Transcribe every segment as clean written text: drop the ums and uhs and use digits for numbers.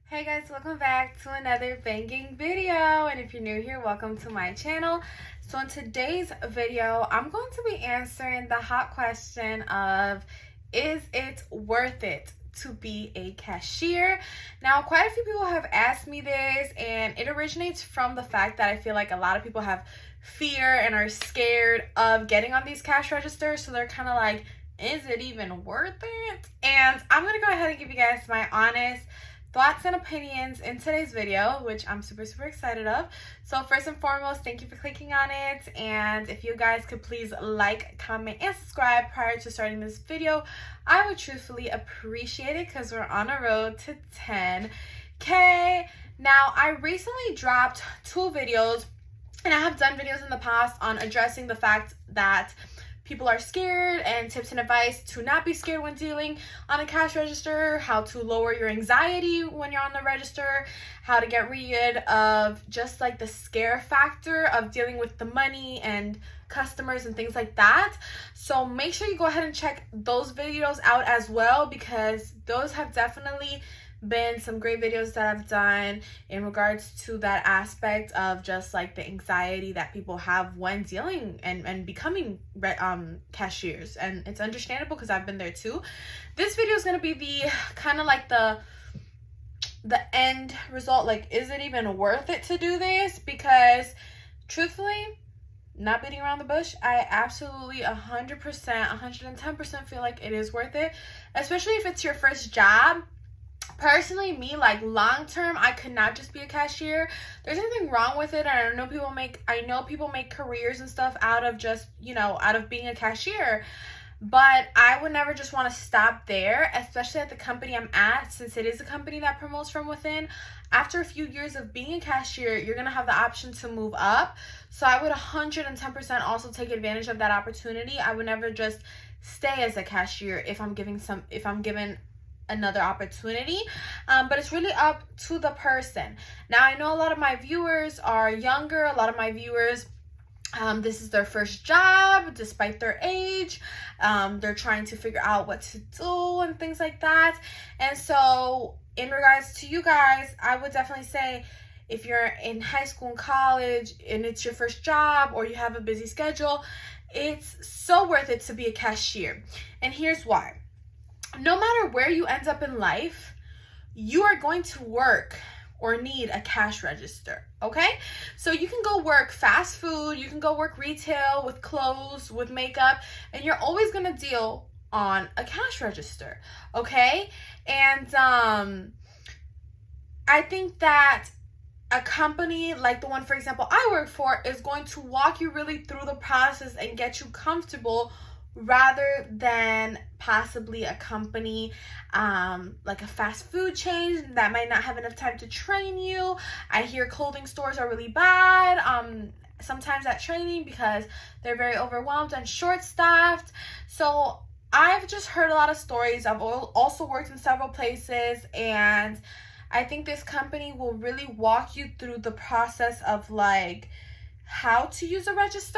Hey guys, welcome back to another banging video, and if you're new here, welcome to my channel. So in today's video, I'm going to be answering the hot question of, is it worth it to be a cashier? Now, quite a few people have asked me this, and it originates from the fact that I feel like a lot of people have fear and are scared of getting on these cash registers, so they're kind of like, is it even worth it? And I'm gonna go ahead and give you guys my honest thoughts and opinions in today's video, which I'm super excited of. So first and foremost, thank you for clicking on it, and if you guys could please like, comment, and subscribe prior to starting this video, I would truthfully appreciate it because we're on a road to 10K. Now, I recently dropped 2 videos, and I have done videos in the past on addressing the fact that people are scared and tips and advice to not be scared when dealing on a cash register, how to lower your anxiety when you're on the register, how to get rid of just like the scare factor of dealing with the money and customers and things like that. So make sure you go ahead and check those videos out as well, because those have definitely been some great videos that I've done in regards to that aspect of just like the anxiety that people have when dealing and becoming cashiers. And it's understandable because I've been there too. This video is going to be the kind of like the end result, like, is it even worth it to do this? Because truthfully, not beating around the bush, I absolutely 100%, 110% feel like it is worth it, especially if it's your first job. Personally, me, like, long term, I could not just be a cashier. There's nothing wrong with it. I know people make careers and stuff out of just, out of being a cashier. But I would never just want to stop there, especially at the company I'm at, since it is a company that promotes from within. After a few years of being a cashier, you're going to have the option to move up. So I would 110% also take advantage of that opportunity. I would never just stay as a cashier if I'm given another opportunity, but it's really up to the person. Now, I know a lot of my viewers are younger. A lot of my viewers, this is their first job despite their age. They're trying to figure out what to do and things like that. And so in regards to you guys, I would definitely say, if you're in high school and college and it's your first job or you have a busy schedule, it's so worth it to be a cashier. And here's why. No matter where you end up in life, you are going to work or need a cash register, okay? So you can go work fast food, you can go work retail with clothes, with makeup, and you're always gonna deal on a cash register, okay? And I think that a company like the one, for example, I work for is going to walk you really through the process and get you comfortable, rather than possibly a company like a fast food chain that might not have enough time to train you. I hear clothing stores are really bad sometimes at training because they're very overwhelmed and short-staffed. So I've just heard a lot of stories. I've also worked in several places, and I think this company will really walk you through the process of like how to use a register.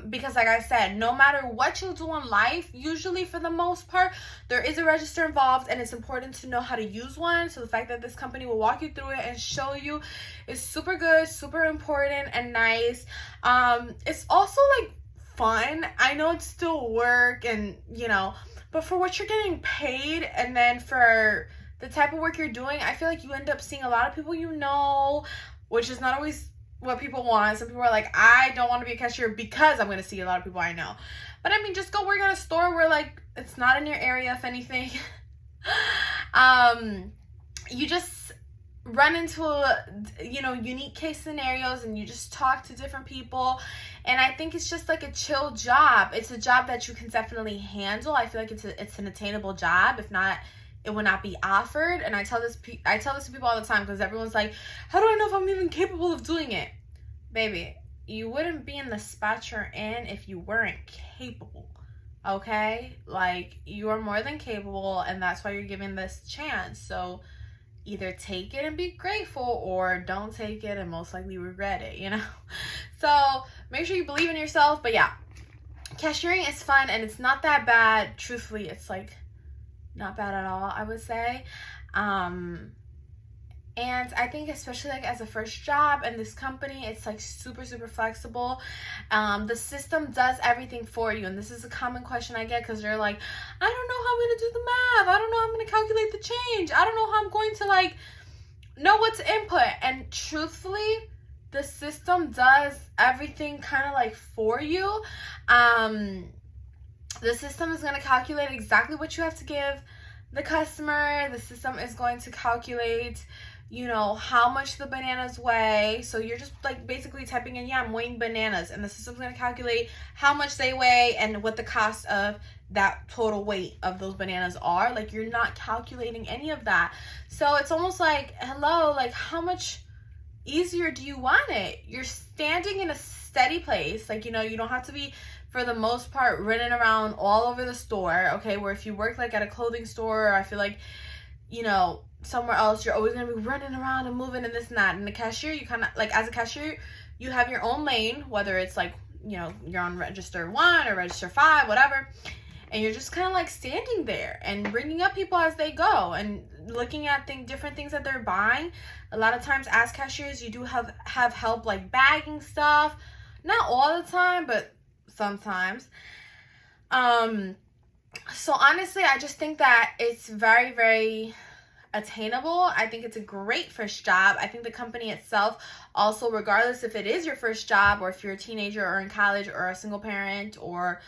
Because like I said, no matter what you do in life, usually for the most part, there is a register involved, and it's important to know how to use one. So the fact that this company will walk you through it and show you is super good, super important, and nice. It's also like fun. I know it's still work, and but for what you're getting paid, and then for the type of work you're doing, I feel like you end up seeing a lot of people which is not always what people want. Some people are like, I don't want to be a cashier because I'm going to see a lot of people I know. But I mean, just go work at a store where like it's not in your area, if anything. You just run into unique case scenarios, and you just talk to different people, and I think it's just like a chill job. It's a job that you can definitely handle. I feel like it's an attainable job. If not, it will not be offered. And I tell this to people all the time, because everyone's like, how do I know if I'm even capable of doing it? Baby, you wouldn't be in the spot you're in if you weren't capable, okay? Like, you are more than capable, and that's why you're given this chance. So either take it and be grateful, or don't take it and most likely regret it, So make sure you believe in yourself. But yeah, cashiering is fun, and it's not that bad. Truthfully, it's like not bad at all, I would say. And I think especially like as a first job in this company, it's like super, super flexible. The system does everything for you. And this is a common question I get because they're like, I don't know how I'm going to do the math. I don't know how I'm going to calculate the change. I don't know how I'm going to like know what to input. And truthfully, the system does everything kind of like for you. The system is going to calculate exactly what you have to give the customer. The system is going to calculate, you know, how much the bananas weigh. So you're just like basically typing in, yeah, I'm weighing bananas, and the system's going to calculate how much they weigh and what the cost of that total weight of those bananas are. Like, you're not calculating any of that. So it's almost like, hello, like, how much easier do you want it? You're standing in a steady place. Like, you know, you don't have to be, for the most part, running around all over the store, okay? Where if you work like at a clothing store, or I feel like, you know, somewhere else, you're always going to be running around and moving and this and that. And the cashier, you kind of, like, as a cashier, you have your own lane, whether it's like, you know, you're on register 1 or register 5, whatever. And you're just kind of like standing there and bringing up people as they go and looking at different things that they're buying. A lot of times as cashiers, you do have help like bagging stuff. Not all the time, but sometimes. So honestly, I just think that it's very, very attainable. I think it's a great first job. I think the company itself also, regardless if it is your first job or if you're a teenager or in college or a single parent or,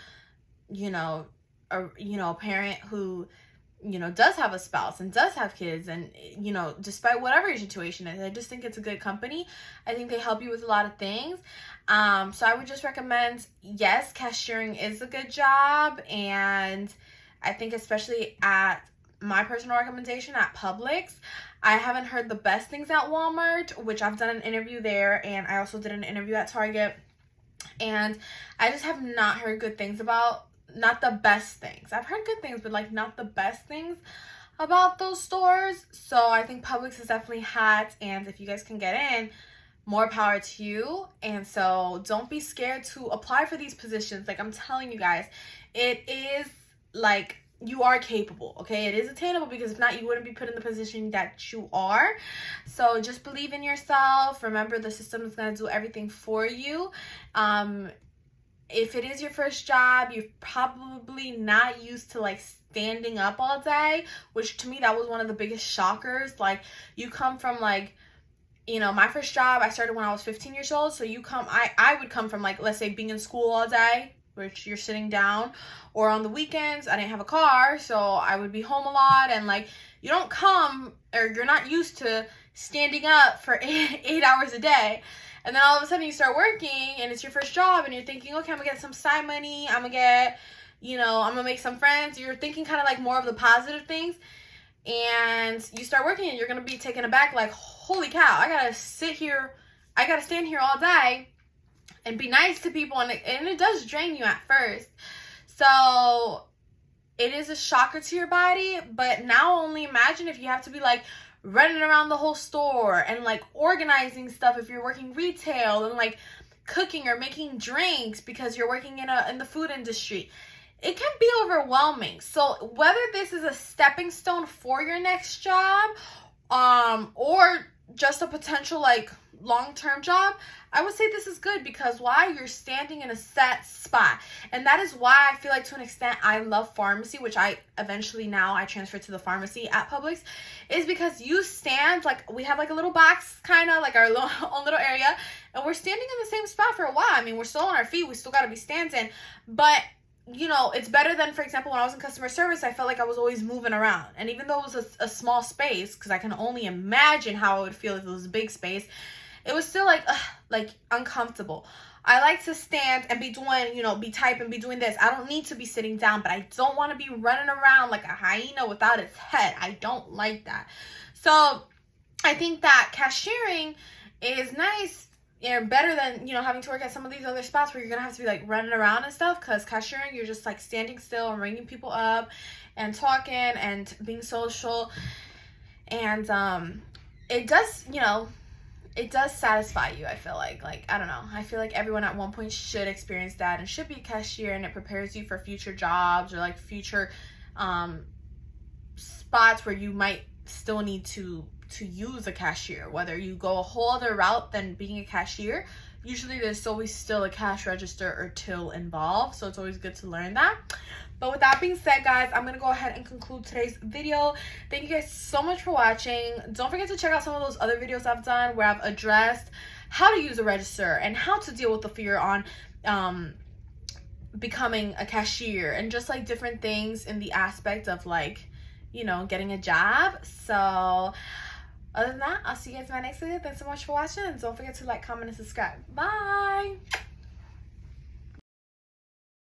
you know, a parent who, you know, does have a spouse and does have kids, and, you know, despite whatever your situation is, I just think it's a good company. I think they help you with a lot of things. So I would just recommend, yes, cashiering is a good job. And I think especially at my personal recommendation at Publix, I haven't heard the best things at Walmart, which I've done an interview there, and I also did an interview at Target, and I just have not heard good things about, not the best things. I've heard good things, but like not the best things about those stores. So I think Publix is definitely hot, and if you guys can get in, more power to you. And so don't be scared to apply for these positions. Like, I'm telling you guys, it is like, you are capable, okay? It is attainable, because if not, you wouldn't be put in the position that you are. So just believe in yourself. Remember, the system is going to do everything for you. If it is your first job, you're probably not used to like standing up all day, which to me, that was one of the biggest shockers. Like, you come from like, you know, my first job, I started when I was 15 years old. So I would come from like, let's say, being in school all day, which you're sitting down, or on the weekends, I didn't have a car, so I would be home a lot. And like, you don't come, or you're not used to standing up for eight hours a day. And then all of a sudden you start working and it's your first job and you're thinking, okay, I'm gonna get some side money, I'm gonna get, you know, I'm gonna make some friends. You're thinking kind of like more of the positive things. And you start working and you're gonna be taken aback, like, holy cow, I gotta stand here all day and be nice to people, and it does drain you at first. So it is a shocker to your body, but now only imagine if you have to be like running around the whole store and like organizing stuff if you're working retail, and like cooking or making drinks because you're working in the food industry. It can be overwhelming. So whether this is a stepping stone for your next job, or just a potential like long-term job, I would say this is good, because why? You're standing in a set spot. And that is why I feel like, to an extent, I love pharmacy, which I transferred to the pharmacy at Publix, is because you stand, like, we have like a little box, kind of like our own little area, and we're standing in the same spot for a while. I mean, we're still on our feet, we still got to be standing, but you know, it's better than, for example, when I was in customer service, I felt like I was always moving around. And even though it was a small space, because I can only imagine how I would feel if it was a big space, it was still like uncomfortable. I like to stand and be doing, you know, be typing, be doing this. I don't need to be sitting down, but I don't want to be running around like a hyena without its head. I don't like that. So I think that cashiering is nice, and better than, you know, having to work at some of these other spots where you're gonna have to be like running around and stuff. Because cashiering, you're just like standing still and ringing people up and talking and being social. And it does, you know, it does satisfy you. I feel like I don't know, I feel like everyone at one point should experience that and should be a cashier, and it prepares you for future jobs or like future spots where you might still need to use a cashier. Whether you go a whole other route than being a cashier, usually there's always still a cash register or till involved, so it's always good to learn that. But with that being said, guys, I'm gonna go ahead and conclude today's video. Thank you guys so much for watching. Don't forget to check out some of those other videos I've done where I've addressed how to use a register and how to deal with the fear on becoming a cashier, and just like different things in the aspect of, like, you know, getting a job. So other than that, I'll see you guys in my next video. Thanks so much for watching, and don't forget to like, comment, and subscribe. Bye.